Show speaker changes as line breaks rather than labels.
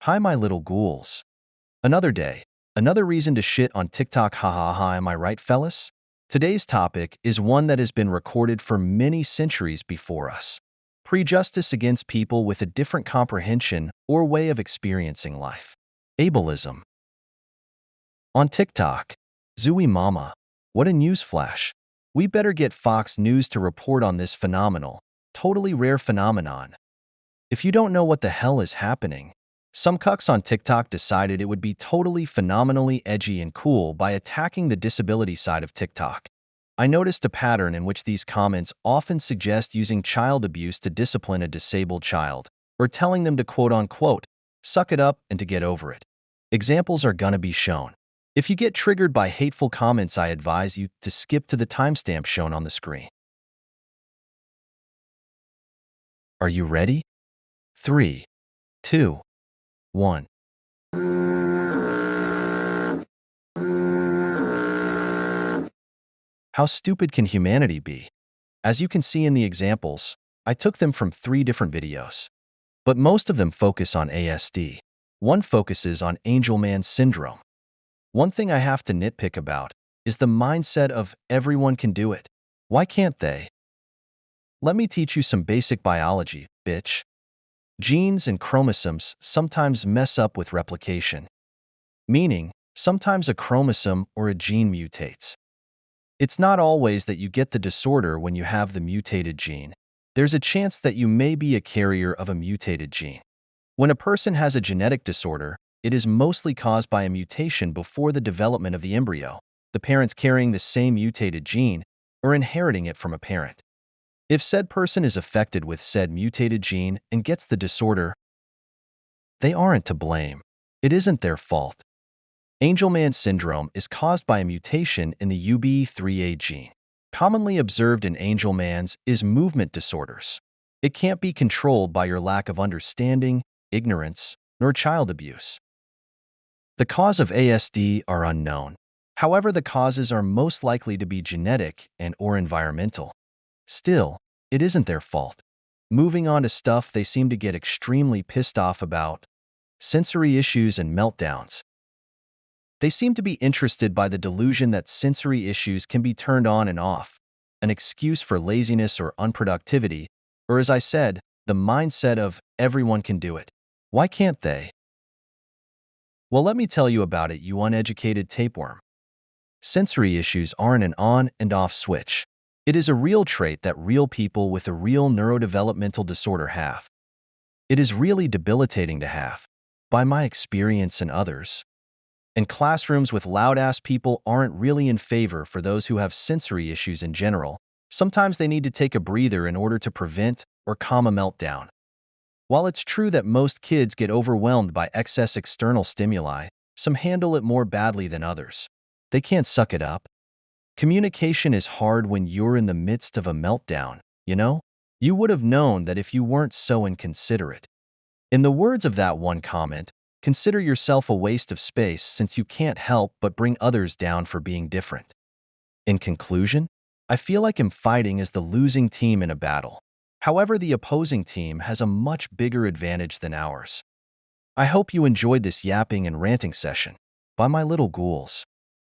Hi, my little ghouls. Another day, another reason to shit on TikTok, ha ha ha, am I right, fellas? Today's topic is one that has been recorded for many centuries before us. Prejudice against people with a different comprehension or way of experiencing life. Ableism. On TikTok, Zooey Mama, what a newsflash. We better get Fox News to report on this phenomenal, totally rare phenomenon. If you don't know what the hell is happening, some cucks on TikTok decided it would be totally phenomenally edgy and cool by attacking the disability side of TikTok. I noticed a pattern in which these comments often suggest using child abuse to discipline a disabled child, or telling them to quote-unquote, suck it up and to get over it. Examples are gonna be shown. If you get triggered by hateful comments, I advise you to skip to the timestamp shown on the screen. Are you ready? 3, 2, 1. How stupid can humanity be? As you can see in the examples, I took them from 3 different videos. But most of them focus on ASD. One focuses on Angelman syndrome. One thing I have to nitpick about is the mindset of everyone can do it. Why can't they? Let me teach you some basic biology, bitch. Genes and chromosomes sometimes mess up with replication. Meaning, sometimes a chromosome or a gene mutates. It's not always that you get the disorder when you have the mutated gene. There's a chance that you may be a carrier of a mutated gene. When a person has a genetic disorder, it is mostly caused by a mutation before the development of the embryo, the parents carrying the same mutated gene or inheriting it from a parent. If said person is affected with said mutated gene and gets the disorder, they aren't to blame. It isn't their fault. Angelman syndrome is caused by a mutation in the UBE3A gene. Commonly observed in Angelmans is movement disorders. It can't be controlled by your lack of understanding, ignorance, nor child abuse. The cause of ASD are unknown. However, the causes are most likely to be genetic and/or environmental. Still, it isn't their fault. Moving on to stuff they seem to get extremely pissed off about: sensory issues and meltdowns. They seem to be interested by the delusion that sensory issues can be turned on and off, an excuse for laziness or unproductivity, or as I said, the mindset of everyone can do it. Why can't they? Well, let me tell you about it, you uneducated tapeworm. Sensory issues aren't an on and off switch. It is a real trait that real people with a real neurodevelopmental disorder have. It is really debilitating to have, by my experience and others. And classrooms with loud-ass people aren't really in favor for those who have sensory issues in general. Sometimes they need to take a breather in order to prevent or calm a meltdown. While it's true that most kids get overwhelmed by excess external stimuli, some handle it more badly than others. They can't suck it up. Communication is hard when you're in the midst of a meltdown, you know? You would have known that if you weren't so inconsiderate. In the words of that one comment, consider yourself a waste of space since you can't help but bring others down for being different. In conclusion, I feel like I'm fighting as the losing team in a battle. However, the opposing team has a much bigger advantage than ours. I hope you enjoyed this yapping and ranting session. By my little ghouls.